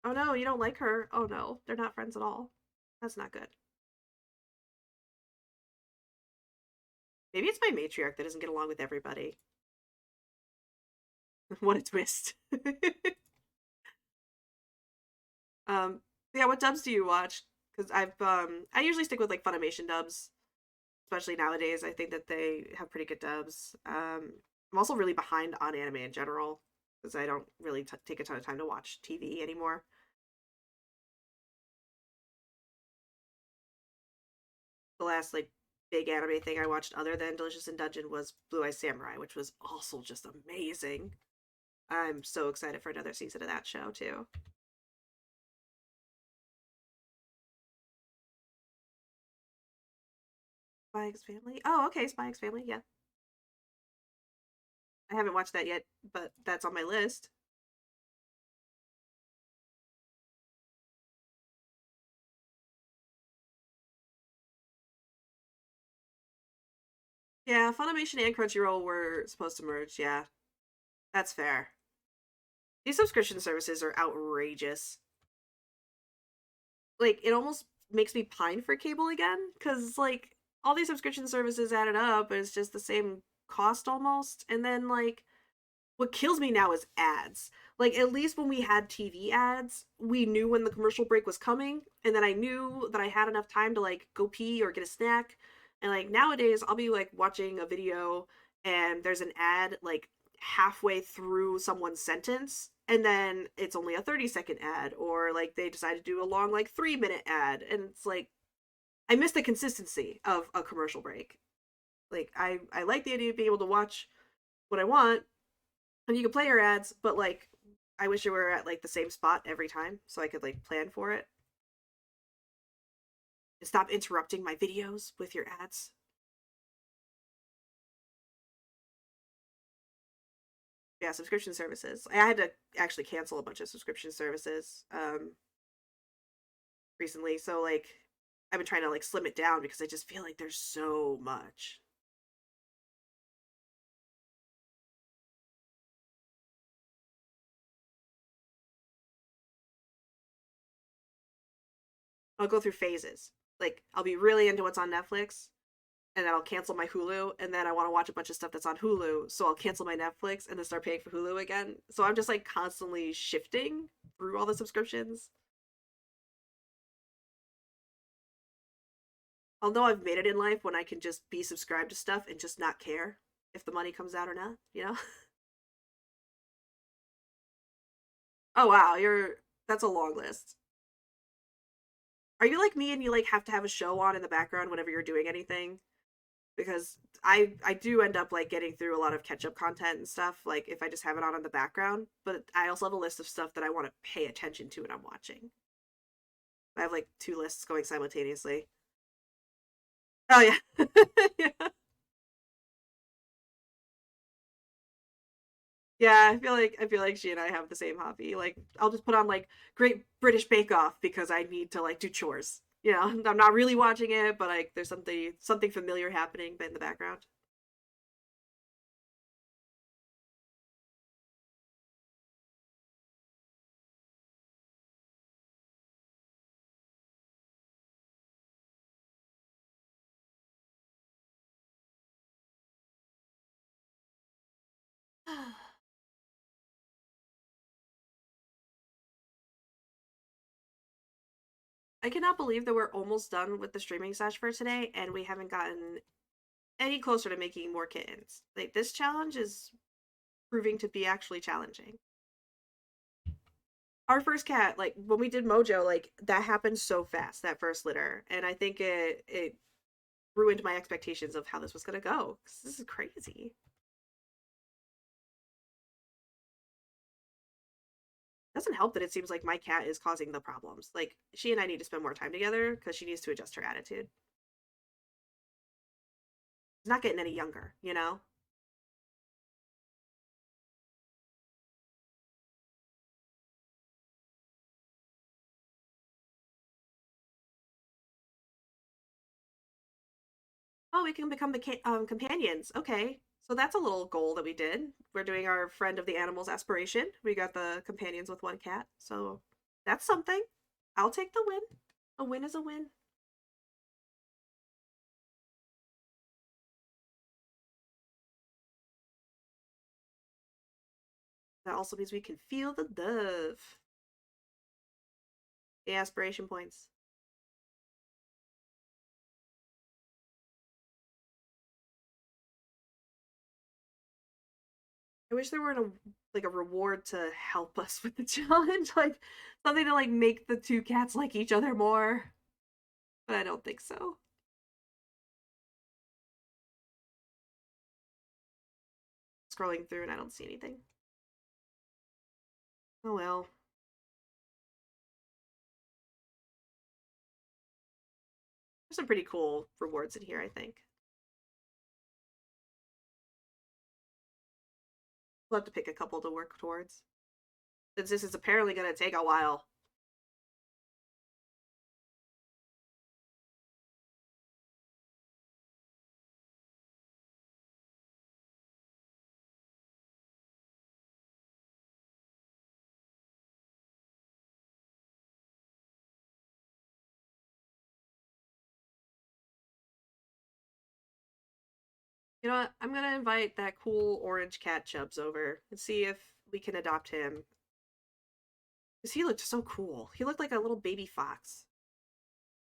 Oh no, you don't like her. Oh no, they're not friends at all. That's not good. Maybe it's my matriarch that doesn't get along with everybody. What a twist. um, yeah, what dubs do you watch? Because I usually stick with like Funimation dubs, especially nowadays. I think that they have pretty good dubs. I'm also really behind on anime in general because I don't really take a ton of time to watch TV anymore. The last like big anime thing I watched other than Delicious in Dungeon was Blue Eye Samurai, which was also just amazing. I'm so excited for another season of that show too. Spy X Family. Oh, okay, Spy X Family. Yeah, I haven't watched that yet, but that's on my list. Yeah, Funimation and Crunchyroll were supposed to merge. Yeah, that's fair. These subscription services are outrageous. Like, it almost makes me pine for cable again because like all these subscription services added up is just the same cost almost, and then like what kills me now is ads. Like at least when we had TV ads, we knew when the commercial break was coming, and then I knew that I had enough time to like go pee or get a snack. And like nowadays, I'll be like watching a video and there's an ad like halfway through someone's sentence, and then it's only a 30-second ad, or like they decide to do a long like 3-minute ad, and it's like I miss the consistency of a commercial break. Like I like the idea of being able to watch what I want, and you can play your ads, but like I wish you were at like the same spot every time so I could like plan for it and stop interrupting my videos with your ads. Yeah, subscription services. I had to actually cancel a bunch of subscription services recently, so like I've been trying to like slim it down because I just feel like there's so much. I'll go through phases. Like I'll be really into what's on Netflix, and then I'll cancel my Hulu, and then I want to watch a bunch of stuff that's on Hulu, so I'll cancel my Netflix and then start paying for Hulu again. So I'm just like constantly shifting through all the subscriptions. I'll know I've made it in life when I can just be subscribed to stuff and just not care if the money comes out or not, you know? Oh wow, you're that's a long list. Are you like me and you like have to have a show on in the background whenever you're doing anything? Because I do end up like getting through a lot of catch up content and stuff like if I just have it on in the background, but I also have a list of stuff that I want to pay attention to when I'm watching. I have like two lists going simultaneously. Oh yeah. Yeah. Yeah, I feel like she and I have the same hobby. Like I'll just put on like Great British Bake Off because I need to like do chores. You know, I'm not really watching it, but like there's something familiar happening in the background. I cannot believe that we're almost done with the streaming sesh for today and we haven't gotten any closer to making more kittens. Like this challenge is proving to be actually challenging. Our first cat, like when we did Mojo, like that happened so fast, that first litter, and I think it ruined my expectations of how this was gonna go. 'Cause this is crazy. Doesn't help that it seems like my cat is causing the problems. Like she and I need to spend more time together because she needs to adjust her attitude. She's not getting any younger, you know? Oh, we can become the companions. Okay. So that's a little goal that we did. We're doing our friend of the animals aspiration. We got the companions with one cat. So That's something. I'll take the win. A win is a win. That also means we can feel the love. The aspiration points. I wish there were a reward to help us with the challenge, like something to like make the two cats like each other more. But I don't think so. Scrolling through and I don't see anything. Oh well. There's some pretty cool rewards in here, I think. We'll have to pick a couple to work towards. Since this is apparently going to take a while. You know what? I'm gonna invite that cool orange cat Chubbs over and see if we can adopt him. Because he looked so cool. He looked like a little baby fox.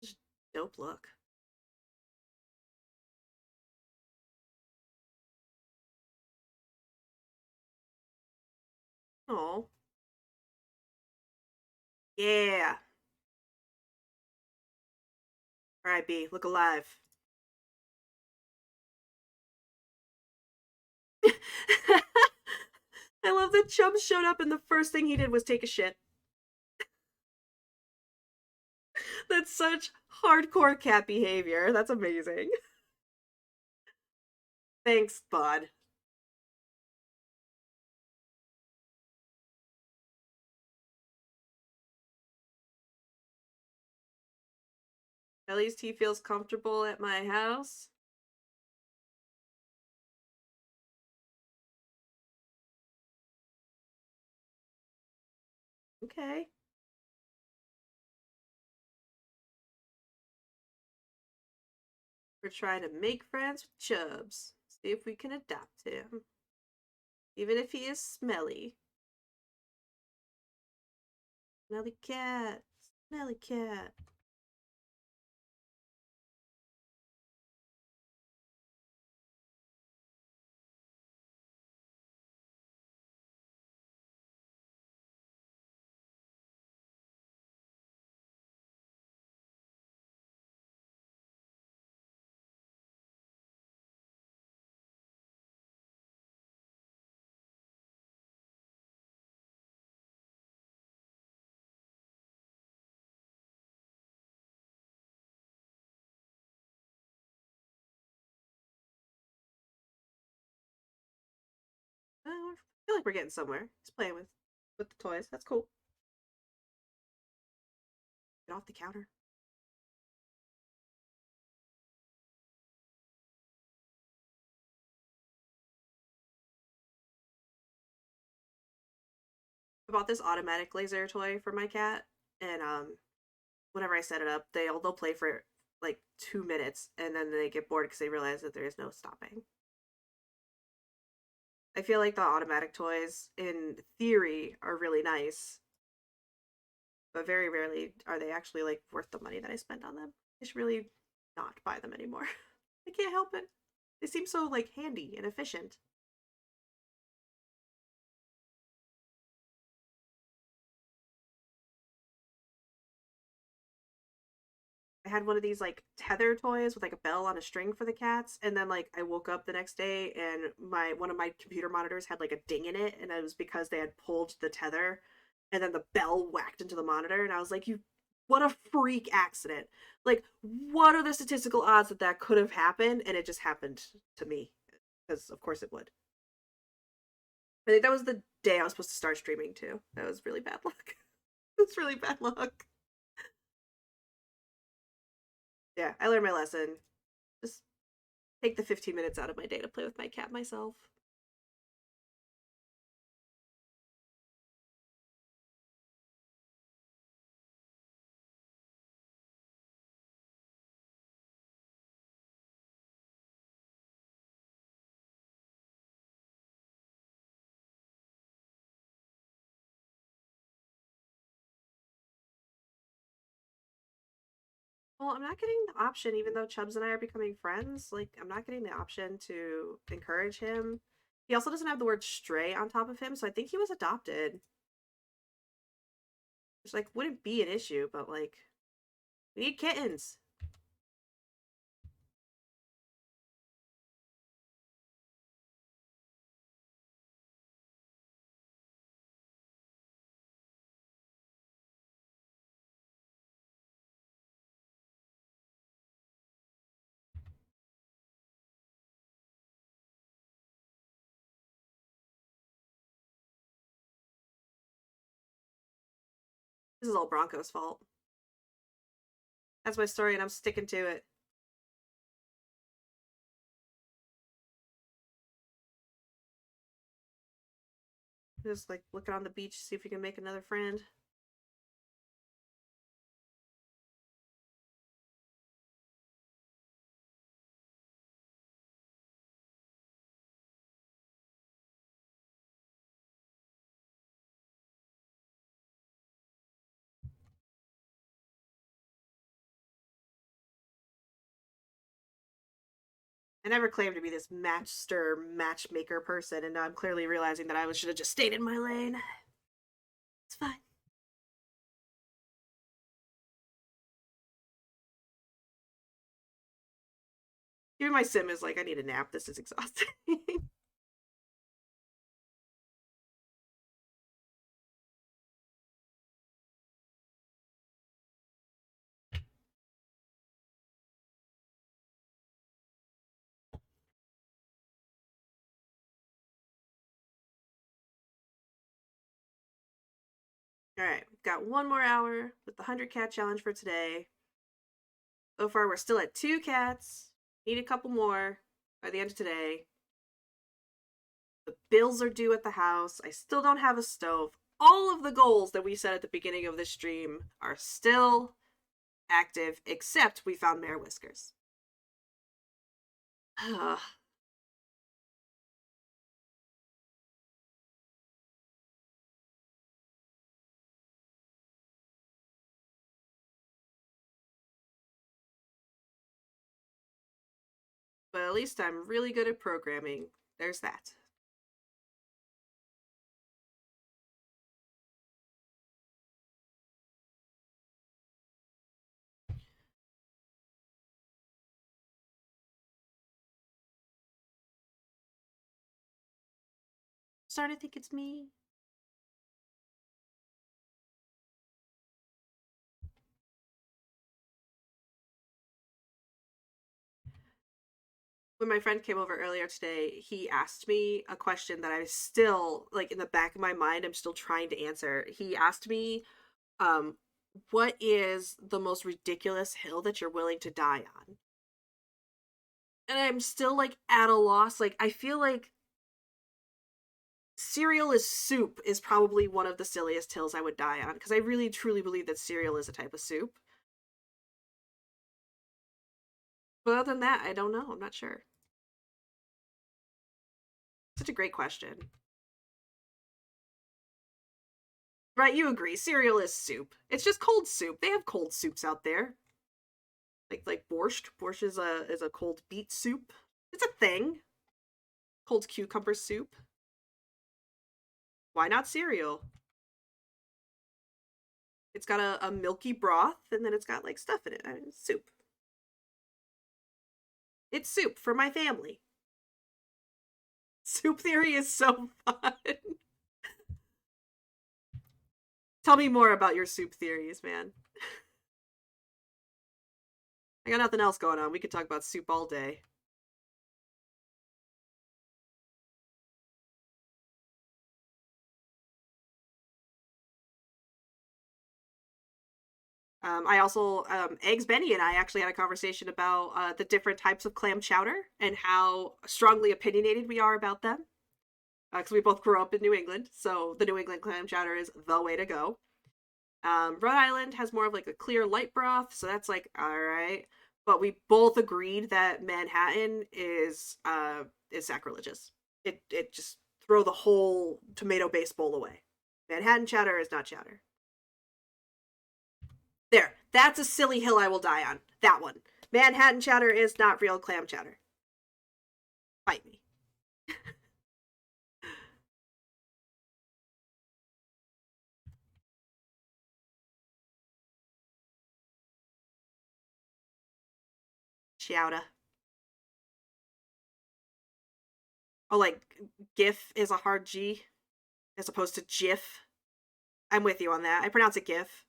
Just dope look. Oh. Yeah. Alright, B, look alive. I love that Chubbs showed up and the first thing he did was take a shit. That's such hardcore cat behavior. That's amazing. Thanks, bud. At least he feels comfortable at my house. Okay. We're trying to make friends with Chubbs. See if we can adopt him. Even if he is smelly. Smelly cat. Smelly cat. I feel like we're getting somewhere. He's playing with the toys. That's cool. Get off the counter. I bought this automatic laser toy for my cat, and whenever I set it up, they'll play for like 2 minutes, and then they get bored because they realize that there is no stopping. I feel like the automatic toys, in theory, are really nice, but very rarely are they actually like worth the money that I spend on them. I should really not buy them anymore. I can't help it. They seem so like handy and efficient. I had one of these like tether toys with like a bell on a string for the cats, and then like I woke up the next day and my one of my computer monitors had like a ding in it, and it was because they had pulled the tether, and then the bell whacked into the monitor, and I was like, "You, what a freak accident! Like, what are the statistical odds that that could have happened?" And it just happened to me, because of course it would. I think that was the day I was supposed to start streaming too. That was really bad luck. It's really bad luck. Yeah, I learned my lesson. Just take the 15 minutes out of my day to play with my cat myself. Well, I'm not getting the option, even though Chubbs and I are becoming friends. Like, I'm not getting the option to encourage him. He also doesn't have the word stray on top of him, so I think he was adopted. Which, like, wouldn't be an issue, but, like, we need kittens. This is all Bronco's fault. That's my story, and I'm sticking to it. Just, like, looking on the beach, see if we can make another friend. I never claimed to be this matchmaker person, and now I'm clearly realizing that I should have just stayed in my lane. It's fine. Even my sim is like, I need a nap. This is exhausting. All right, we've got one more hour with the 100 cat challenge for today. So far, we're still at 2 cats. Need a couple more by the end of today. The bills are due at the house. I still don't have a stove. All of the goals that we set at the beginning of this stream are still active, except we found Mare Whiskers. But at least I'm really good at programming. There's that. Starting to think it's me. When my friend came over earlier today, he asked me a question that I still, like, in the back of my mind, I'm still trying to answer. He asked me, um, what is the most ridiculous hill that you're willing to die on? And I'm still, like, at a loss. Like, I feel like cereal is soup is probably one of the silliest hills I would die on, because I really truly believe that cereal is a type of soup. But other than that, I don't know. I'm not sure. Such a great question. Right, you agree. Cereal is soup. It's just cold soup. They have cold soups out there. Like borscht. Borscht is a cold beet soup. It's a thing. Cold cucumber soup. Why not cereal? It's got a milky broth, and then it's got, like, stuff in it. I mean, it's soup. It's soup for my family. Soup theory is so fun. Tell me more about your soup theories, man. I got nothing else going on. We could talk about soup all day. I also, Eggs Benny and I actually had a conversation about the different types of clam chowder and how strongly opinionated we are about them. Because we both grew up in New England, so the New England clam chowder is the way to go. Rhode Island has more of, like, a clear light broth, so that's, like, all right. But we both agreed that Manhattan is sacrilegious. It just throw the whole tomato based bowl away. Manhattan chowder is not chowder. There, That's a silly hill I will die on. That one. Manhattan chowder is not real clam chowder. Fight me. Chowder. Oh, like GIF is a hard G as opposed to JIF. I'm with you on that. I pronounce it GIF.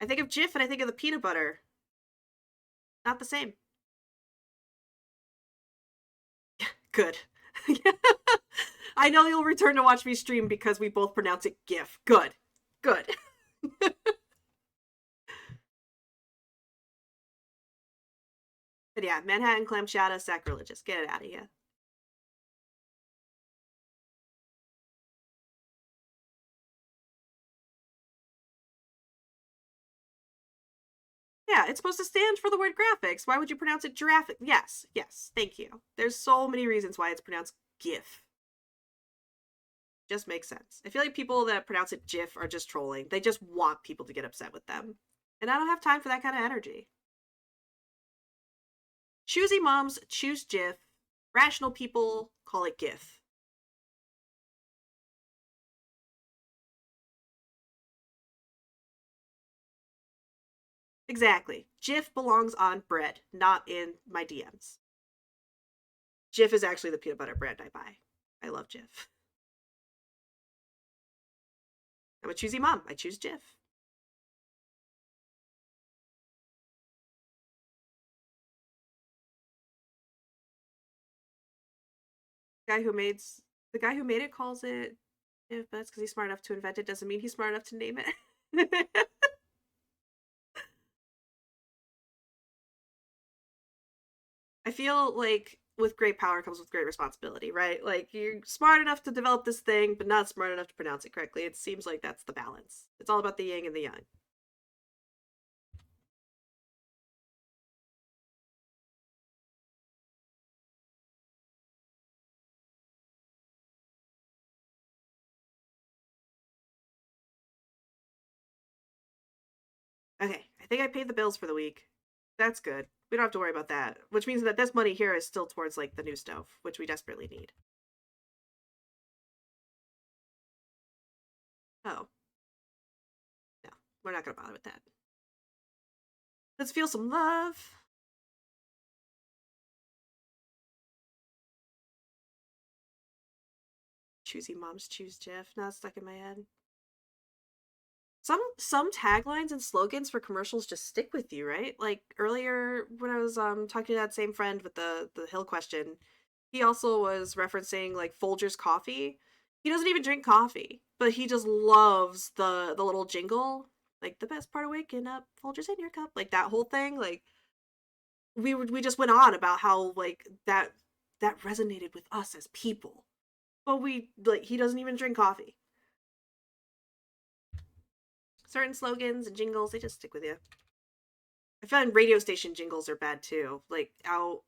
I think of Jif and I think of the peanut butter. Not the same. Good. I know you'll return to watch me stream because we both pronounce it GIF. Good. Good. But yeah, Manhattan clam chowder, sacrilegious. Get it out of here. Yeah, it's supposed to stand for the word graphics. Why would you pronounce it giraffe? Yes, yes, thank you. There's so many reasons why it's pronounced GIF. Just makes sense. I feel like people that pronounce it GIF are just trolling. They just want people to get upset with them. And I don't have time for that kind of energy. Choosy moms choose GIF. Rational people call it GIF. Exactly. GIF belongs on bread, not in my DMs. GIF is actually the peanut butter brand I buy. I love GIF. I'm a choosy mom. I choose GIF. Guy who made the guy who made it calls it GIF, but that's because he's smart enough to invent it. Doesn't mean he's smart enough to name it. I feel like with great power comes with great responsibility, right? Like you're smart enough to develop this thing, but not smart enough to pronounce it correctly. It seems like that's the balance. It's all about the yin and the yang. Okay, I think I paid the bills for the week. That's good. We don't have to worry about that. Which means that this money here is still towards like the new stove, which we desperately need. Oh, no, we're not gonna bother with that. Let's feel some love. Choosy moms choose Jeff. Now it's stuck in my head. Some taglines and slogans for commercials just stick with you, right? Like earlier when I was talking to that same friend with the hill question, he also was referencing like Folgers coffee. He doesn't even drink coffee, but he just loves the little jingle, like the best part of waking up, Folgers in your cup, like that whole thing. Like we just went on about how like that resonated with us as people, but we like he doesn't even drink coffee. Certain slogans and jingles, they just stick with you. I find radio station jingles are bad too. Like out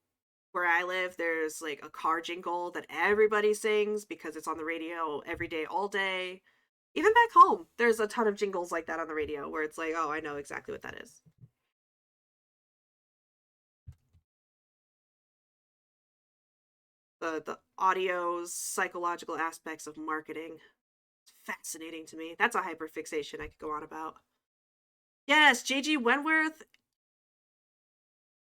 where I live, there's like a car jingle that everybody sings because it's on the radio every day, all day. Even back home, there's a ton of jingles like that on the radio where it's like, oh, I know exactly what that is. The audio's psychological aspects of marketing. It's fascinating to me. That's a hyperfixation I could go on about. Yes, JG Wentworth.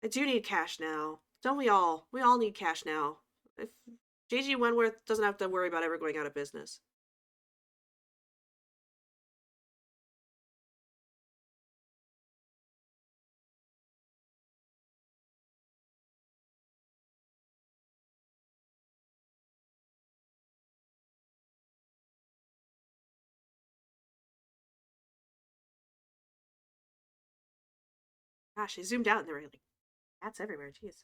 I do need cash now. Don't we all? We all need cash now. If JG Wentworth doesn't have to worry about ever going out of business. Gosh, I zoomed out and there were like cats everywhere. Jeez.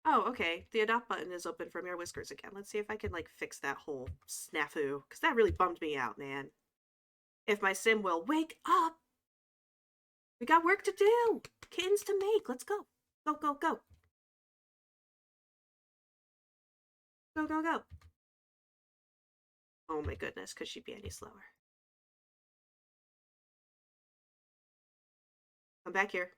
Oh, okay. The adopt button is open from your whiskers again. Let's see if I can like fix that whole snafu because that really bummed me out, man. If my sim will wake up, We got work to do. Kittens to make. Let's go. Go, go, go. Go, go, go. Oh my goodness, could she be any slower? Come back here.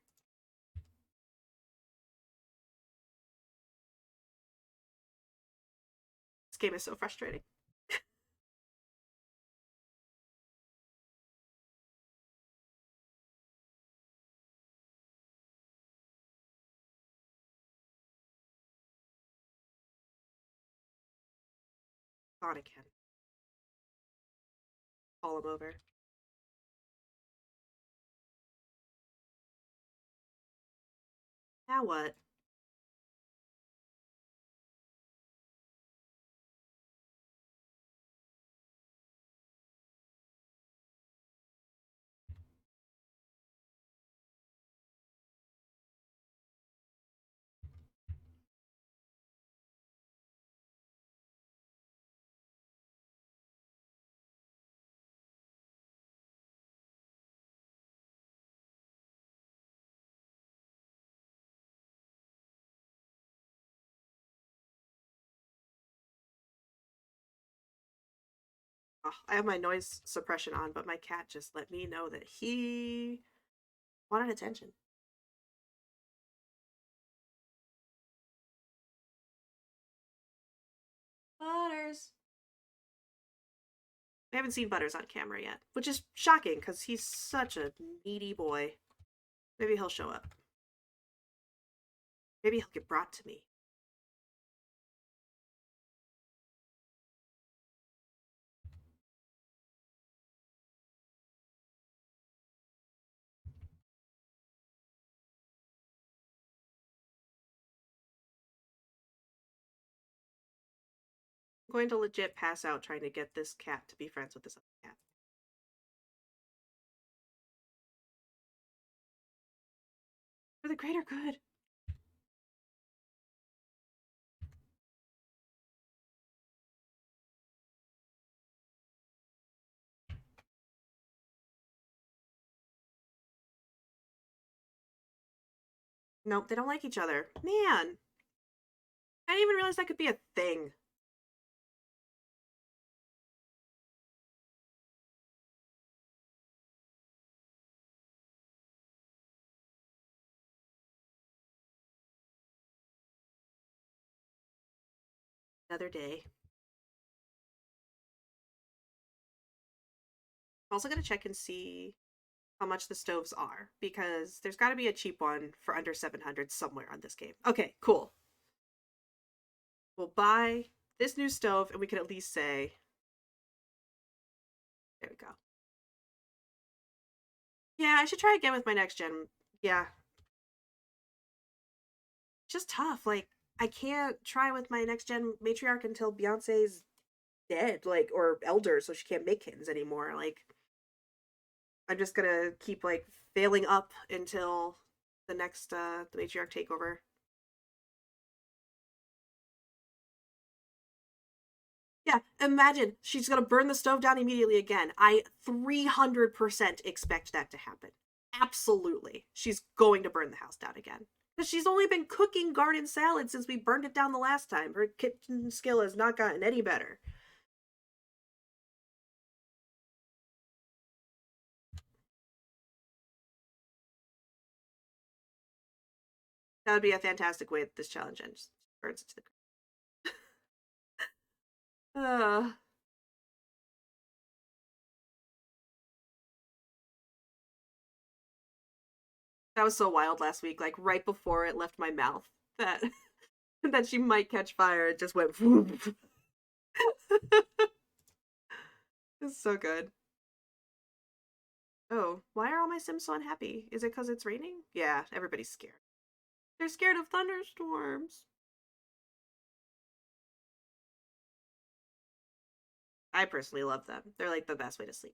This game is so frustrating. On again. Fall him over. Now what? Oh, I have my noise suppression on, but my cat just let me know that he wanted attention. Butters. We haven't seen Butters on camera yet, which is shocking because he's such a needy boy. Maybe he'll show up. Maybe he'll get brought to me. I'm going to legit pass out trying to get this cat to be friends with this other cat. For the greater good. Nope, they don't like each other. Man, I didn't even realize that could be a thing. Another day. I'm also going to check and see how much the stoves are because there's got to be a cheap one for under 700 somewhere on this game. Okay, cool. We'll buy this new stove and we can at least say, there we go. Yeah, I should try again with my next gen. Yeah. Just tough. Like, I can't try with my next gen matriarch until Beyonce's dead, like, or elder, so she can't make kittens anymore. Like, I'm just gonna keep, like, failing up until the next, the matriarch takeover. Yeah, imagine she's gonna burn the stove down immediately again. I 300% expect that to happen. Absolutely. She's going to burn the house down again. Because she's only been cooking garden salad since we burned it down the last time. Her kitchen skill has not gotten any better. That would be a fantastic way that this challenge ends. Burns it to the that was so wild last week. Like right before it left my mouth, that that she might catch fire. It just went. It's so good. Oh, why are all my Sims so unhappy? Is it because it's raining? Yeah, everybody's scared. They're scared of thunderstorms. I personally love them. They're like the best way to sleep.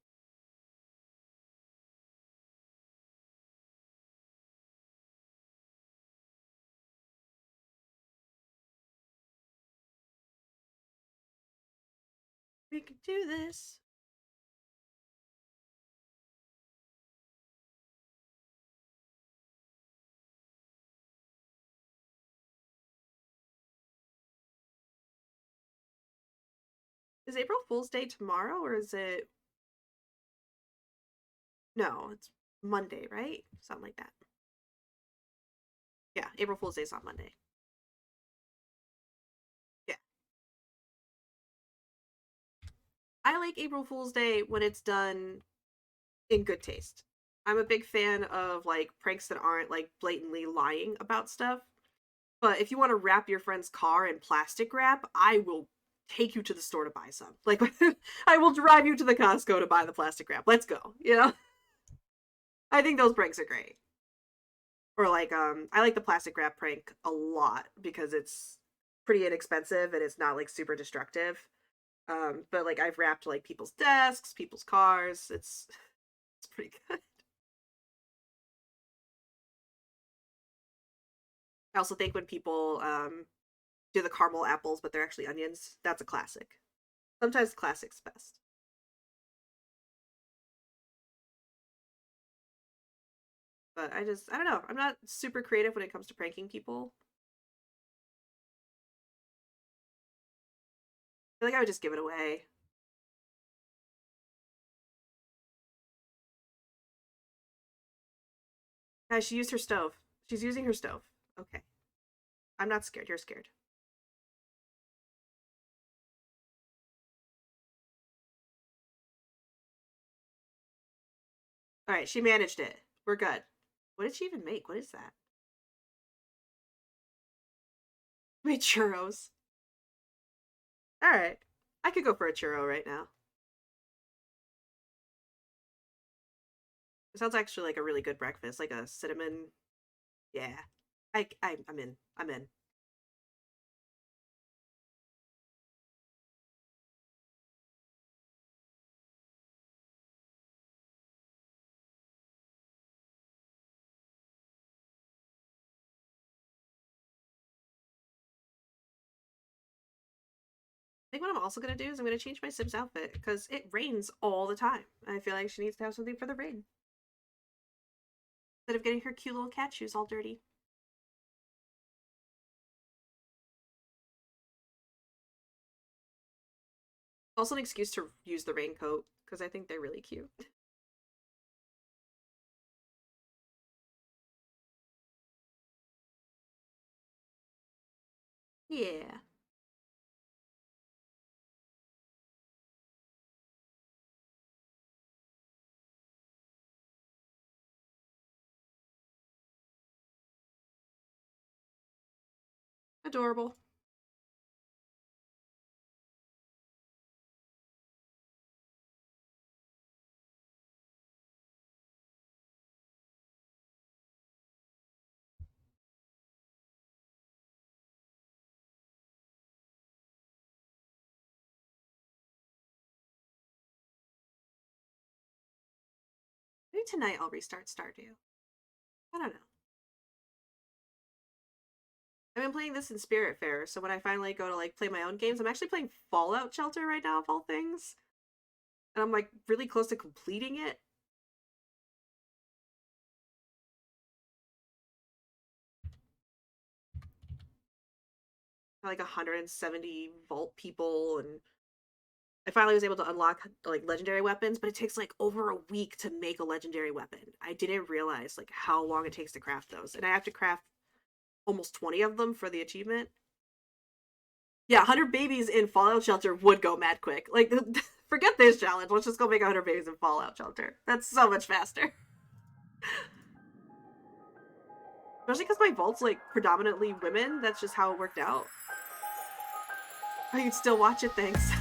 We can do this. Is April Fool's Day tomorrow or is it? No, it's Monday, right? Something like that. Yeah, April Fool's Day is on Monday. Yeah. I like April Fool's Day when it's done in good taste. I'm a big fan of like pranks that aren't like blatantly lying about stuff. But if you want to wrap your friend's car in plastic wrap, I will take you to the store to buy some. Like I will drive you to the Costco to buy the plastic wrap. Let's go. You know? I think those pranks are great. Or like I like the plastic wrap prank a lot because it's pretty inexpensive and it's not like super destructive. But like I've wrapped like people's desks, people's cars. It's pretty good. I also think when people do the caramel apples, but they're actually onions, that's a classic. Sometimes classic's best. But I don't know. I'm not super creative when it comes to pranking people. I feel like I would just give it away. Guys, she used her stove. She's using her stove. Okay. I'm not scared. You're scared. All right, she managed it. We're good. What did she even make? What is that? Made churros. All right. I could go for a churro right now. It sounds actually like a really good breakfast, like a cinnamon. Yeah. I'm in. I'm in. I think what I'm also gonna do is I'm gonna change my Sims outfit because it rains all the time. I feel like she needs to have something for the rain instead of getting her cute little cat shoes all dirty. Also, an excuse to use the raincoat because I think they're really cute. Yeah, adorable. Maybe tonight I'll restart Stardew. I don't know. I've been playing this in Spirit Fair, so when I finally go to like play my own games, I'm actually playing Fallout Shelter right now, of all things, and I'm like really close to completing it. Like 170 vault people, and I finally was able to unlock like legendary weapons, but it takes like over a week to make a legendary weapon. I didn't realize like how long it takes to craft those, and I have to craft almost 20 of them for the achievement. Yeah, 100 babies in Fallout Shelter would go mad quick. Like, forget this challenge. Let's just go make 100 babies in Fallout Shelter. That's so much faster. Especially because my vault's like predominantly women. That's just how it worked out. I can still watch it, thanks.